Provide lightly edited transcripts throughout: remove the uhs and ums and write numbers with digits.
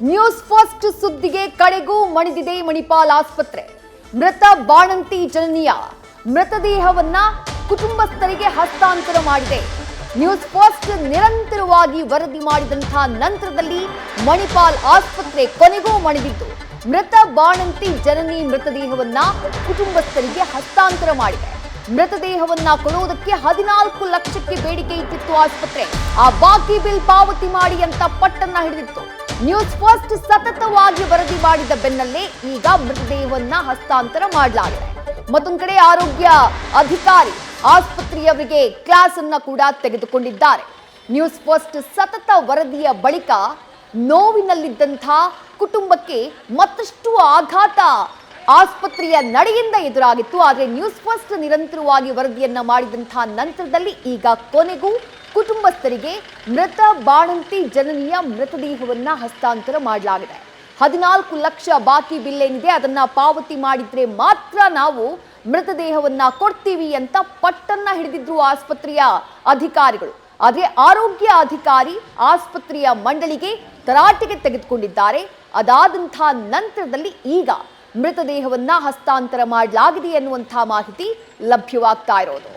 News first ಸುದ್ದಿಗೆ ಕಡೆಗೂ ಮಣಿದಿದೆ ಮಣಿಪಾಲ್ ಆಸ್ಪತ್ರೆ. ಮೃತ ಬಾಣಂತಿ ಜನನಿಯ ಮೃತದೇಹವನ್ನ ಕುಟುಂಬಸ್ಥರಿಗೆ ಹಸ್ತಾಂತರ ಮಾಡಿದೆ. ನ್ಯೂಸ್ ಫಸ್ಟ್ ನಿರಂತರವಾಗಿ ವರದಿ ಮಾಡಿದಂತಹ ನಂತರದಲ್ಲಿ ಮಣಿಪಾಲ್ ಆಸ್ಪತ್ರೆ ಕೊನೆಗೂ ಮಣಿದಿದ್ದು ಮೃತ ಬಾಣಂತಿ ಜನನಿ ಮೃತದೇಹವನ್ನ ಕುಟುಂಬಸ್ಥರಿಗೆ ಹಸ್ತಾಂತರ ಮಾಡಿದೆ. ಮೃತದೇಹವನ್ನ ಕೊಡುವುದಕ್ಕೆ 14 ಲಕ್ಷಕ್ಕೆ ಬೇಡಿಕೆ ಇಟ್ಟಿತ್ತು ಆಸ್ಪತ್ರೆ. ಆ ಬಾಕಿ ಬಿಲ್ ಪಾವತಿ ಮಾಡಿ ಅಂತ ಪಟ್ಟನ್ನ ಹಿಡಿದಿತ್ತು. ನ್ಯೂಸ್ ಫಸ್ಟ್ ಸತತವಾಗಿ ವರದಿ ಮಾಡಿದ ಬೆನ್ನಲ್ಲೇ ಈಗ ಮೃತದೇಹವನ್ನ ಹಸ್ತಾಂತರ ಮಾಡಲಾಗಿದೆ. ಮತ್ತೊಂದು ಕಡೆ ಆರೋಗ್ಯ ಅಧಿಕಾರಿ ಆಸ್ಪತ್ರೆಯವರಿಗೆ ಕ್ಲಾಸ್ ಅನ್ನ ಕೂಡ ತೆಗೆದುಕೊಂಡಿದ್ದಾರೆ. ನ್ಯೂಸ್ ಫಸ್ಟ್ ಸತತ ವರದಿಯ ಬಳಿಕ ನೋವಿನಲ್ಲಿದ್ದಂತಹ ಕುಟುಂಬಕ್ಕೆ ಮತ್ತಷ್ಟು ಆಘಾತ ಆಸ್ಪತ್ರೆಯ ನಡೆಯಿಂದ ಎದುರಾಗಿತ್ತು. ಆದರೆ ನ್ಯೂಸ್ ಫಸ್ಟ್ ನಿರಂತರವಾಗಿ ವರದಿಯನ್ನ ಮಾಡಿದಂತಹ ನಂತರದಲ್ಲಿ ಈಗ ಕೊನೆಗೂ ಕುಟುಂಬಸ್ಥರಿಗೆ ಮೃತ ಬಾಣಂತಿ ಜನನಿಯ ಮೃತದೇಹವನ್ನ ಹಸ್ತಾಂತರ ಮಾಡಲಾಗಿದೆ. 14 ಲಕ್ಷ ಬಾಕಿ ಬಿಲ್ ಏನಿದೆ ಅದನ್ನ ಪಾವತಿ ಮಾಡಿದ್ರೆ ಮಾತ್ರ ನಾವು ಮೃತದೇಹವನ್ನ ಕೊಡ್ತೀವಿ ಅಂತ ಪಟ್ಟನ್ನ ಹಿಡಿದಿದ್ರು ಆಸ್ಪತ್ರೆಯ ಅಧಿಕಾರಿಗಳು. ಆದರೆ ಆರೋಗ್ಯ ಅಧಿಕಾರಿ ಆಸ್ಪತ್ರೆಯ ಮಂಡಳಿಗೆ ತರಾಟೆಗೆ ತೆಗೆದುಕೊಂಡಿದ್ದಾರೆ. ಅದಾದಂತಹ ನಂತರದಲ್ಲಿ ಈಗ ಮೃತದೇಹವನ್ನ ಹಸ್ತಾಂತರ ಮಾಡಲಾಗಿದೆ ಎನ್ನುವಂತಹ ಮಾಹಿತಿ ಲಭ್ಯವಾಗ್ತಾ ಇರೋದು.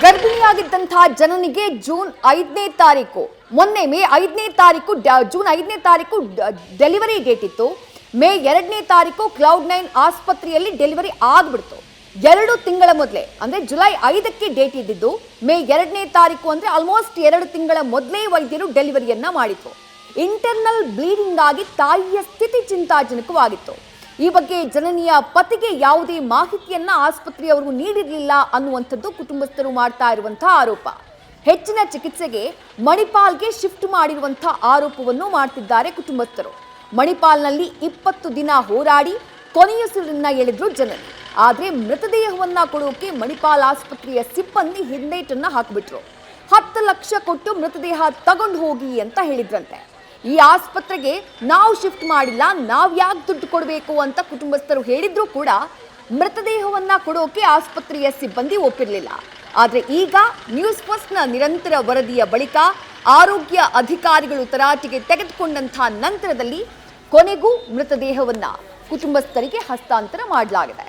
ಗರ್ಭಿಣಿಯಾಗಿದ್ದಂತಹ ಜನನಿಗೆ ಜೂನ್ 5ನೇ ತಾರೀಕು ಮೊನ್ನೆ ಮೇ 5ನೇ ತಾರೀಕು ಜೂನ್ 5ನೇ ತಾರೀಕು ಡೆಲಿವರಿ ಡೇಟ್ ಇತ್ತು. ಮೇ 2ನೇ ತಾರೀಕು ಕ್ಲೌಡ್9 ಆಸ್ಪತ್ರೆಯಲ್ಲಿ ಡೆಲಿವರಿ ಆಗ್ಬಿಡ್ತು. 2 ತಿಂಗಳ ಮೊದಲೇ ಅಂದ್ರೆ ಜುಲೈ 5ಕ್ಕೆ ಡೇಟ್ ಇದ್ದಿದ್ದು ಮೇ 2ನೇ ತಾರೀಕು ಅಂದ್ರೆ ಆಲ್ಮೋಸ್ಟ್ 2 ತಿಂಗಳ ಮೊದಲೇ ವೈದ್ಯರು ಡೆಲಿವರಿಯನ್ನ ಮಾಡಿದ್ರು. ಇಂಟರ್ನಲ್ ಬ್ಲೀಡಿಂಗ್ ಆಗಿ ತಾಯಿಯ ಸ್ಥಿತಿ ಚಿಂತಾಜನಕವಾಗಿತ್ತು. ಈ ಬಗ್ಗೆ ಜನನಿಯ ಪತಿಗೆ ಯಾವುದೇ ಮಾಹಿತಿಯನ್ನ ಆಸ್ಪತ್ರೆಯವರು ನೀಡಿರಲಿಲ್ಲ ಅನ್ನುವಂಥದ್ದು ಕುಟುಂಬಸ್ಥರು ಮಾಡ್ತಾ ಇರುವಂತಹ ಆರೋಪ. ಹೆಚ್ಚಿನ ಚಿಕಿತ್ಸೆಗೆ ಮಣಿಪಾಲ್ಗೆ ಶಿಫ್ಟ್ ಮಾಡಿರುವಂತಹ ಆರೋಪವನ್ನು ಮಾಡ್ತಿದ್ದಾರೆ ಕುಟುಂಬಸ್ಥರು. ಮಣಿಪಾಲ್ನಲ್ಲಿ 20 ದಿನ ಹೋರಾಡಿ ಕೊನೆಯುಸಿರನ್ನ ಎಳೆದ್ರು ಜನನಿ. ಆದ್ರೆ ಮೃತದೇಹವನ್ನ ಕೊಡೋಕೆ ಮಣಿಪಾಲ್ ಆಸ್ಪತ್ರೆಯ ಸಿಬ್ಬಂದಿ ಹಿಂದೇಟನ್ನ ಹಾಕಿಬಿಟ್ರು. 10 ಲಕ್ಷ ಕೊಟ್ಟು ಮೃತದೇಹ ತಗೊಂಡು ಹೋಗಿ ಅಂತ ಹೇಳಿದ್ರಂತೆ. ಈ ಆಸ್ಪತ್ರೆಗೆ ನಾವು ಶಿಫ್ಟ್ ಮಾಡಿಲ್ಲ, ನಾವ್ ಯಾಕೆ ದುಡ್ಡು ಕೊಡಬೇಕು ಅಂತ ಕುಟುಂಬಸ್ಥರು ಹೇಳಿದ್ರು ಕೂಡ ಮೃತದೇಹವನ್ನ ಕೊಡೋಕೆ ಆಸ್ಪತ್ರೆಯ ಸಿಬ್ಬಂದಿ ಒಪ್ಪಿರಲಿಲ್ಲ. ಆದ್ರೆ ಈಗ ನ್ಯೂಸ್ ಫಸ್ಟ್ನ ನಿರಂತರ ವರದಿಯ ಬಳಿಕ ಆರೋಗ್ಯ ಅಧಿಕಾರಿಗಳು ತರಾಟೆಗೆ ತೆಗೆದುಕೊಂಡಂತಹ ನಂತರದಲ್ಲಿ ಕೊನೆಗೂ ಮೃತದೇಹವನ್ನ ಕುಟುಂಬಸ್ಥರಿಗೆ ಹಸ್ತಾಂತರ ಮಾಡಲಾಗಿದೆ.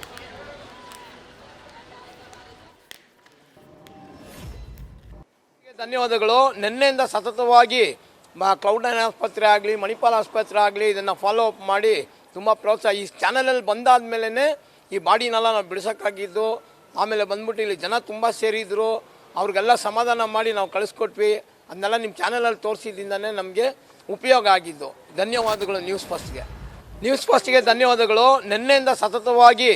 ಧನ್ಯವಾದಗಳು. ನಿನ್ನೆಯಿಂದ ಸತತವಾಗಿ ಕ್ಲೌಡ್9 ಆಸ್ಪತ್ರೆ ಆಗಲಿ ಮಣಿಪಾಲ್ ಆಸ್ಪತ್ರೆ ಆಗಲಿ ಇದನ್ನು ಫಾಲೋ ಅಪ್ ಮಾಡಿ ತುಂಬ ಪ್ರೋತ್ಸಾಹ ಈ ಚಾನಲಲ್ಲಿ ಬಂದಾದ ಮೇಲೇ ಈ ಬಾಡಿನೆಲ್ಲ ನಾವು ಬಿಡಿಸೋಕ್ಕಾಗಿದ್ದು. ಆಮೇಲೆ ಬಂದ್ಬಿಟ್ಟು ಇಲ್ಲಿ ಜನ ತುಂಬ ಸೇರಿದ್ರು, ಅವ್ರಿಗೆಲ್ಲ ಸಮಾಧಾನ ಮಾಡಿ ನಾವು ಕಳಿಸ್ಕೊಟ್ವಿ. ಅದನ್ನೆಲ್ಲ ನಿಮ್ಮ ಚಾನಲಲ್ಲಿ ತೋರಿಸಿದಿಂದನೇ ನಮಗೆ ಉಪಯೋಗ ಆಗಿದ್ದು. ಧನ್ಯವಾದಗಳು ನ್ಯೂಸ್ ಫಸ್ಟ್ಗೆ ಧನ್ಯವಾದಗಳು. ನಿನ್ನೆಯಿಂದ ಸತತವಾಗಿ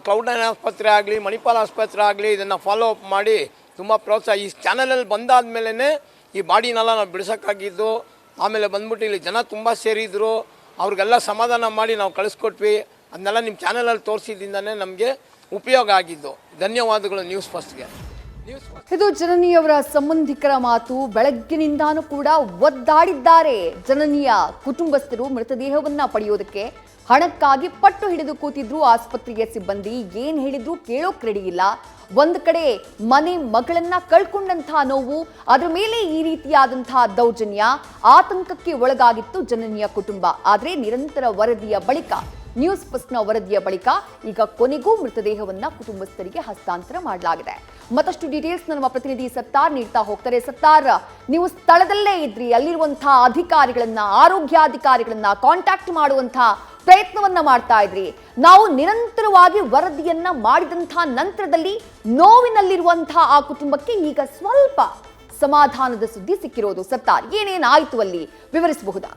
ಕ್ಲೌಡ್9 ಆಸ್ಪತ್ರೆ ಆಗಲಿ ಮಣಿಪಾಲ್ ಆಸ್ಪತ್ರೆ ಆಗಲಿ ಇದನ್ನು ಫಾಲೋ ಅಪ್ ಮಾಡಿ ತುಂಬ ಪ್ರೋತ್ಸಾಹ ಈ ಚಾನಲಲ್ಲಿ ಬಂದಾದ ಮೇಲೇ ಈ ಬಾಡಿನೆಲ್ಲ ನಾವು ಬಿಡಿಸೋಕ್ಕಾಗಿದ್ದು. ಆಮೇಲೆ ಬಂದ್ಬಿಟ್ಟು ಇಲ್ಲಿ ಜನ ತುಂಬ ಸೇರಿದ್ರು, ಅವ್ರಿಗೆಲ್ಲ ಸಮಾಧಾನ ಮಾಡಿ ನಾವು ಕಳಿಸ್ಕೊಟ್ವಿ. ಅದನ್ನೆಲ್ಲ ನಿಮ್ಮ ಚಾನಲಲ್ಲಿ ತೋರಿಸಿದಿಂದನೇ ನಮಗೆ ಉಪಯೋಗ ಆಗಿದ್ದು. ಧನ್ಯವಾದಗಳು ನ್ಯೂಸ್ ಫಸ್ಟ್ಗೆ. ಇದು ಜನನಿಯವರ ಸಂಬಂಧಿಕರ ಮಾತು. ಬೆಳಗ್ಗಿನಿಂದಾನೂ ಕೂಡ ಒದ್ದಾಡಿದ್ದಾರೆ ಜನನಿಯ ಕುಟುಂಬಸ್ಥರು. ಮೃತದೇಹವನ್ನ ಪಡೆಯೋದಕ್ಕೆ ಹಣಕ್ಕಾಗಿ ಪಟ್ಟು ಹಿಡಿದು ಕೂತಿದ್ರು ಆಸ್ಪತ್ರೆಯ ಸಿಬ್ಬಂದಿ. ಏನ್ ಹೇಳಿದ್ರು ಕೇಳೋಕ್ ರೆಡಿ ಇಲ್ಲ. ಒಂದ್ ಕಡೆ ಮನೆ ಮಗಳನ್ನ ಕಳ್ಕೊಂಡಂತಹ ನೋವು, ಅದರ ಮೇಲೆ ಈ ರೀತಿಯಾದಂತಹ ದೌರ್ಜನ್ಯ, ಆತಂಕಕ್ಕೆ ಒಳಗಾಗಿತ್ತು ಜನನಿಯ ಕುಟುಂಬ. ಆದ್ರೆ ನಿರಂತರ ವರದಿಯ ಬಳಿಕ ನ್ಯೂಸ್ ಫಸ್ಟ್ನ ವರದಿಯ ಬಳಿಕ ಈಗ ಕೊನೆಗೂ ಮೃತದೇಹವನ್ನ ಕುಟುಂಬಸ್ಥರಿಗೆ ಹಸ್ತಾಂತರ ಮಾಡಲಾಗಿದೆ. ಮತ್ತಷ್ಟು ಡೀಟೇಲ್ಸ್ ನಮ್ಮ ಪ್ರತಿನಿಧಿ ಸತ್ತಾರ್ ನೀಡ್ತಾ ಹೋಗ್ತಾರೆ. ಸತ್ತಾರ್, ನೀವು ಸ್ಥಳದಲ್ಲೇ ಇದ್ರಿ, ಅಲ್ಲಿರುವಂತಹ ಅಧಿಕಾರಿಗಳನ್ನ ಆರೋಗ್ಯಾಧಿಕಾರಿಗಳನ್ನ ಕಾಂಟ್ಯಾಕ್ಟ್ ಮಾಡುವಂತಹ ಪ್ರಯತ್ನವನ್ನ ಮಾಡ್ತಾ ಇದ್ರಿ. ನಾವು ನಿರಂತರವಾಗಿ ವರದಿಯನ್ನ ಮಾಡಿದಂತಹ ನಂತರದಲ್ಲಿ ನೋವಿನಲ್ಲಿರುವಂತಹ ಆ ಕುಟುಂಬಕ್ಕೆ ಈಗ ಸ್ವಲ್ಪ ಸಮಾಧಾನದ ಸುದ್ದಿ ಸಿಕ್ಕಿರೋದು. ಸತ್ತಾರ್, ಏನೇನಾಯ್ತು ಅಲ್ಲಿ ವಿವರಿಸಬಹುದಾ?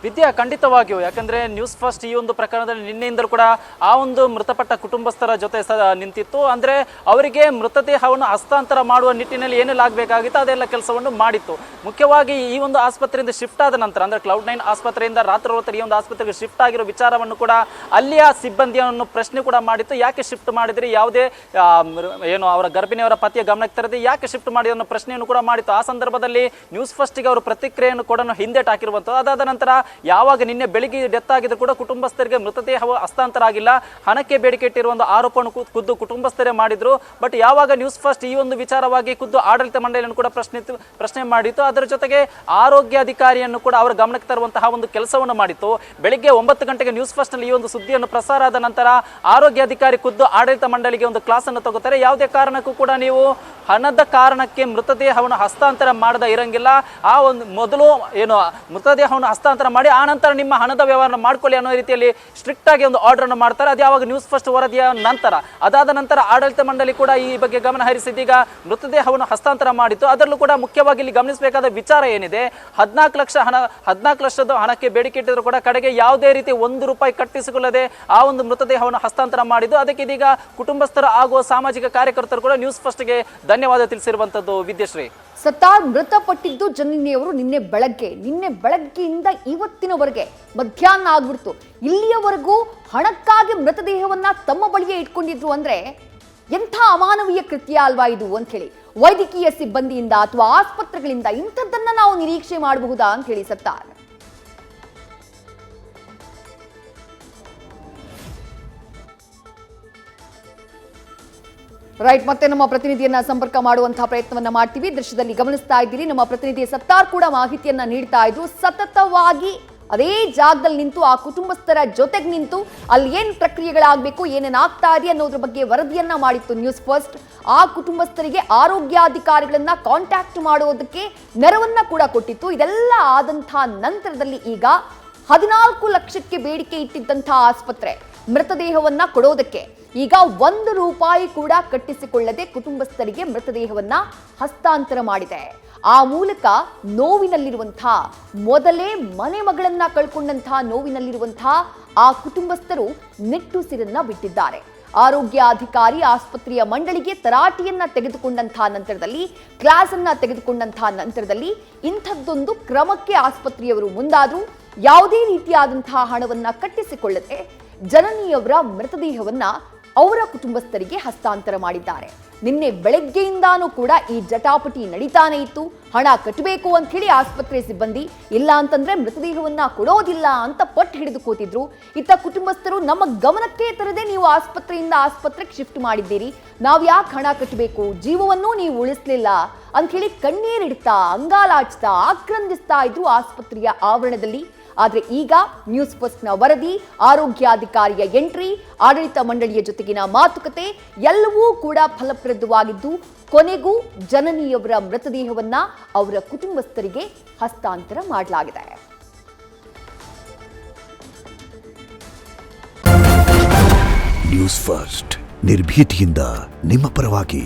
ವಿದ್ಯಾ, ಖಂಡಿತವಾಗಿಯೂ. ಯಾಕಂದರೆ ನ್ಯೂಸ್ ಫಸ್ಟ್ ಈ ಒಂದು ಪ್ರಕರಣದಲ್ಲಿ ನಿನ್ನೆಯಿಂದಲೂ ಕೂಡ ಆ ಒಂದು ಮೃತಪಟ್ಟ ಕುಟುಂಬಸ್ಥರ ಜೊತೆ ನಿಂತಿತ್ತು. ಅಂದರೆ ಅವರಿಗೆ ಮೃತದೇಹವನ್ನು ಹಸ್ತಾಂತರ ಮಾಡುವ ನಿಟ್ಟಿನಲ್ಲಿ ಏನೆಲ್ಲ ಆಗಬೇಕಾಗಿತ್ತು ಅದೆಲ್ಲ ಕೆಲಸವನ್ನು ಮಾಡಿತ್ತು. ಮುಖ್ಯವಾಗಿ ಈ ಒಂದು ಆಸ್ಪತ್ರೆಯಿಂದ ಶಿಫ್ಟ್ ಆದ ನಂತರ, ಅಂದರೆ Cloud9 ಆಸ್ಪತ್ರೆಯಿಂದ ರಾತ್ರೋರಾತ್ರಿ ಈ ಒಂದು ಆಸ್ಪತ್ರೆಗೆ ಶಿಫ್ಟ್ ಆಗಿರೋ ವಿಚಾರವನ್ನು ಕೂಡ ಅಲ್ಲಿಯ ಸಿಬ್ಬಂದಿಯನ್ನು ಪ್ರಶ್ನೆ ಕೂಡ ಮಾಡಿತ್ತು. ಯಾಕೆ ಶಿಫ್ಟ್ ಮಾಡಿದ್ರಿ, ಯಾವುದೇ ಏನು ಅವರ ಗರ್ಭಿಣಿಯವರ ಪತಿಯ ಗಮನಕ್ಕೆ ತರದೆ ಯಾಕೆ ಶಿಫ್ಟ್ ಮಾಡಿ ಅನ್ನೋ ಪ್ರಶ್ನೆಯನ್ನು ಕೂಡ ಮಾಡಿತ್ತು. ಆ ಸಂದರ್ಭದಲ್ಲಿ ನ್ಯೂಸ್ ಫಸ್ಟ್ಗೆ ಅವರು ಪ್ರತಿಕ್ರಿಯೆಯನ್ನು ಕೂಡ ಹಿಂದೇಟ್ ಹಾಕಿರುವಂಥದ್ದು. ಅದಾದ ನಂತರ ಯಾವಾಗ ನಿನ್ನೆ ಬೆಳಿಗ್ಗೆ ಡೆತ್ ಆಗಿದ್ರು ಕೂಡ ಕುಟುಂಬಸ್ಥರಿಗೆ ಮೃತದೇಹವು ಹಸ್ತಾಂತರ ಆಗಿಲ್ಲ, ಹಣಕ್ಕೆ ಬೇಡಿಕೆ ಇಟ್ಟಿರುವ ಒಂದು ಆರೋಪವನ್ನು ಖುದ್ದು ಕುಟುಂಬಸ್ಥರೇ ಮಾಡಿದ್ರು. ಬಟ್ ಯಾವಾಗ ನ್ಯೂಸ್ ಫಸ್ಟ್ ಈ ಒಂದು ವಿಚಾರವಾಗಿ ಖುದ್ದು ಆಡಳಿತ ಮಂಡಳಿಯನ್ನು ಕೂಡ ಪ್ರಶ್ನೆ ಮಾಡಿತ್ತು, ಅದರ ಜೊತೆಗೆ ಆರೋಗ್ಯಾಧಿಕಾರಿಯನ್ನು ಕೂಡ ಅವರ ಗಮನಕ್ಕೆ ತರುವಂತಹ ಒಂದು ಕೆಲಸವನ್ನು ಮಾಡಿತ್ತು. ಬೆಳಿಗ್ಗೆ 9 ಗಂಟೆಗೆ ನ್ಯೂಸ್ ಫಸ್ಟ್ ನಲ್ಲಿ ಈ ಒಂದು ಸುದ್ದಿಯನ್ನು ಪ್ರಸಾರ ಆದ ನಂತರ ಆರೋಗ್ಯಾಧಿಕಾರಿ ಖುದ್ದು ಆಡಳಿತ ಮಂಡಳಿಗೆ ಒಂದು ಕ್ಲಾಸ್ ಅನ್ನು ತಗೋತಾರೆ. ಯಾವುದೇ ಕಾರಣಕ್ಕೂ ಕೂಡ ನೀವು ಹಣದ ಕಾರಣಕ್ಕೆ ಮೃತದೇಹವನ್ನು ಹಸ್ತಾಂತರ ಮಾಡದ ಇರಂಗಿಲ್ಲ. ಆ ಒಂದು ಮೊದಲು ಏನು ಮೃತದೇಹವನ್ನು ಹಸ್ತಾಂತರ ಮಾಡಿ ಆ ನಂತರ ನಿಮ್ಮ ಹಣದ ವ್ಯವಹಾರ ಮಾಡ್ಕೊಳ್ಳಿ ಅನ್ನೋ ರೀತಿಯಲ್ಲಿ ಸ್ಟ್ರಿಕ್ಟ್ ಆಗಿ ಒಂದು ಆರ್ಡರ್ ಅನ್ನು ಮಾಡ್ತಾರೆ. ಅದು ಯಾವಾಗ ನ್ಯೂಸ್ ಫಸ್ಟ್ ವರದಿಯ ನಂತರ. ಅದಾದ ನಂತರ ಆಡಳಿತ ಮಂಡಳಿ ಕೂಡ ಈ ಬಗ್ಗೆ ಗಮನ ಹರಿಸಿದ್ದೀಗ ಮೃತದೇಹವನ್ನು ಹಸ್ತಾಂತರ ಮಾಡಿತ್ತು. ಅದರಲ್ಲೂ ಕೂಡ ಮುಖ್ಯವಾಗಿ ಇಲ್ಲಿ ಗಮನಿಸಬೇಕಾದ ವಿಚಾರ ಏನಿದೆ, 14 ಲಕ್ಷದ ಹಣಕ್ಕೆ ಬೇಡಿಕೆ ಇಟ್ಟಿದ್ರು ಕೂಡ ಕಡೆಗೆ ಯಾವುದೇ ರೀತಿ ₹1 ಕಟ್ಟಿಸಿಕೊಳ್ಳದೆ ಆ ಒಂದು ಮೃತದೇಹವನ್ನು ಹಸ್ತಾಂತರ ಮಾಡಿದ್ದು. ಅದಕ್ಕೆ ಇದೀಗ ಕುಟುಂಬಸ್ಥರು ಹಾಗೂ ಸಾಮಾಜಿಕ ಕಾರ್ಯಕರ್ತರು ಕೂಡ ನ್ಯೂಸ್ ಫಸ್ಟ್ಗೆ ಧನ್ಯವಾದ ತಿಳಿಸಿರುವಂತದ್ದು. ವಿದ್ಯಾಶ್ರೀ, ಸತ್ತಾರ್ ಮೃತಪಟ್ಟಿದ್ದು ಜನನಿಯವರು ನಿನ್ನೆ ಬೆಳಗ್ಗೆಯಿಂದ ಇವತ್ತಿನವರೆಗೆ ಮಧ್ಯಾಹ್ನ ಆಗ್ಬಿಡ್ತು. ಇಲ್ಲಿಯವರೆಗೂ ಹಣಕ್ಕಾಗಿ ಮೃತದೇಹವನ್ನ ತಮ್ಮ ಬಳಿಯೇ ಇಟ್ಕೊಂಡಿದ್ರು ಅಂದ್ರೆ ಎಂಥ ಅಮಾನವೀಯ ಕೃತ್ಯ ಅಲ್ವಾ ಇದು ಅಂತ ಹೇಳಿ ವೈದ್ಯಕೀಯ ಸಿಬ್ಬಂದಿಯಿಂದ ಅಥವಾ ಆಸ್ಪತ್ರೆಗಳಿಂದ ಇಂಥದ್ದನ್ನ ನಾವು ನಿರೀಕ್ಷೆ ಮಾಡಬಹುದಾ ಅಂತ ಹೇಳಿ ಸತ್ತಾರ್. ರೈಟ್, ಮತ್ತೆ ನಮ್ಮ ಪ್ರತಿನಿಧಿಯನ್ನ ಸಂಪರ್ಕ ಮಾಡುವಂತಹ ಪ್ರಯತ್ನವನ್ನ ಮಾಡ್ತೀವಿ. ದೃಶ್ಯದಲ್ಲಿ ಗಮನಿಸ್ತಾ ಇದ್ದೀರಿ, ನಮ್ಮ ಪ್ರತಿನಿಧಿ ಸತ್ತಾರ್ ಕೂಡ ಮಾಹಿತಿಯನ್ನ ನೀಡ್ತಾ ಇದ್ರು. ಸತತವಾಗಿ ಅದೇ ಜಾಗದಲ್ಲಿ ನಿಂತು ಆ ಕುಟುಂಬಸ್ಥರ ಜೊತೆಗೆ ನಿಂತು ಅಲ್ಲಿ ಏನ್ ಪ್ರಕ್ರಿಯೆಗಳಾಗಬೇಕು, ಏನೇನಾಗ್ತಾ ಇದೆ ಅನ್ನೋದ್ರ ಬಗ್ಗೆ ವರದಿಯನ್ನ ಮಾಡಿತ್ತು ನ್ಯೂಸ್ ಫಸ್ಟ್. ಆ ಕುಟುಂಬಸ್ಥರಿಗೆ ಆರೋಗ್ಯಾಧಿಕಾರಿಗಳನ್ನ ಕಾಂಟ್ಯಾಕ್ಟ್ ಮಾಡೋದಕ್ಕೆ ನೆರವನ್ನ ಕೂಡ ಕೊಟ್ಟಿತ್ತು. ಇದೆಲ್ಲ ಆದಂತಹ ನಂತರದಲ್ಲಿ ಈಗ 14 ಲಕ್ಷಕ್ಕೆ ಬೇಡಿಕೆ ಇಟ್ಟಿದ್ದಂತಹ ಆಸ್ಪತ್ರೆ ಮೃತದೇಹವನ್ನ ಕೊಡೋದಕ್ಕೆ ಈಗ ₹1 ಕೂಡ ಕಟ್ಟಿಸಿಕೊಳ್ಳದೆ ಕುಟುಂಬಸ್ಥರಿಗೆ ಮೃತದೇಹವನ್ನ ಹಸ್ತಾಂತರ ಮಾಡಿದೆ. ಆ ಮೂಲಕ ನೋವಿನಲ್ಲಿರುವಂತಹ, ಮೊದಲೇ ಮನೆ ಮಗಳನ್ನ ಕಳ್ಕೊಂಡಂತಹ ನೋವಿನಲ್ಲಿರುವಂತಹ ಆ ಕುಟುಂಬಸ್ಥರು ನಿಟ್ಟುಸಿರನ್ನ ಬಿಟ್ಟಿದ್ದಾರೆ. ಆರೋಗ್ಯಾಧಿಕಾರಿ ಆಸ್ಪತ್ರೆಯ ಮಂಡಳಿಗೆ ತರಾಟೆಯನ್ನ ತೆಗೆದುಕೊಂಡಂತಹ ನಂತರದಲ್ಲಿ, ಕ್ಲಾಸ್ ಅನ್ನ ತೆಗೆದುಕೊಂಡಂತಹ ನಂತರದಲ್ಲಿ ಇಂಥದ್ದೊಂದು ಕ್ರಮಕ್ಕೆ ಆಸ್ಪತ್ರೆಯವರು ಮುಂದಾದ್ರು. ಯಾವುದೇ ರೀತಿಯಾದಂತಹ ಹಣವನ್ನ ಕಟ್ಟಿಸಿಕೊಳ್ಳದೆ ಜನನಿಯವರ ಮೃತದೇಹವನ್ನ ಅವರ ಕುಟುಂಬಸ್ಥರಿಗೆ ಹಸ್ತಾಂತರ ಮಾಡಿದ್ದಾರೆ. ನಿನ್ನೆ ಬೆಳಗ್ಗೆಯಿಂದಾನೂ ಕೂಡ ಈ ಜಟಾಪಟಿ ನಡೀತಾನೆ ಇತ್ತು. ಹಣ ಕಟ್ಟಬೇಕು ಅಂತ ಹೇಳಿ ಆಸ್ಪತ್ರೆ ಸಿಬ್ಬಂದಿ, ಇಲ್ಲ ಅಂತಂದ್ರೆ ಮೃತದೇಹವನ್ನ ಕೊಡೋದಿಲ್ಲ ಅಂತ ಪಟ್ಟು ಹಿಡಿದು ಕೂತಿದ್ರು. ಇತ್ತ ಕುಟುಂಬಸ್ಥರು ನಮ್ಮ ಗಮನಕ್ಕೆ ತರದೆ ನೀವು ಆಸ್ಪತ್ರೆಯಿಂದ ಆಸ್ಪತ್ರೆಗೆ ಶಿಫ್ಟ್ ಮಾಡಿದ್ದೀರಿ, ನಾವ್ ಯಾಕೆ ಹಣ ಕಟ್ಟಬೇಕು, ಜೀವವನ್ನು ನೀವು ಉಳಿಸ್ಲಿಲ್ಲ ಅಂತ ಹೇಳಿ ಕಣ್ಣೀರಿಡ್ತಾ, ಅಂಗಾಲಾಚ್ತಾ, ಆಕ್ರಂದಿಸ್ತಾ ಇದ್ರು ಆಸ್ಪತ್ರೆಯ ಆವರಣದಲ್ಲಿ. ಆದ್ರೆ ಈಗ ನ್ಯೂಸ್ ಫಸ್ಟ್ನ ವರದಿ, ಆರೋಗ್ಯಾಧಿಕಾರಿಯ ಎಂಟ್ರಿ, ಆಡಳಿತ ಮಂಡಳಿಯ ಜೊತೆಗಿನ ಮಾತುಕತೆ ಎಲ್ಲವೂ ಕೂಡ ಫಲಪ್ರದವಾಗಿದ್ದು ಕೊನೆಗೂ ಜನನಿಯವರ ಮೃತದೇಹವನ್ನ ಅವರ ಕುಟುಂಬಸ್ಥರಿಗೆ ಹಸ್ತಾಂತರ ಮಾಡಲಾಗಿದೆ. ನ್ಯೂಸ್ ಫಸ್ಟ್ ನಿರ್ಭೀತಿಯಿಂದ ನಿಮ್ಮ ಪರವಾಗಿ.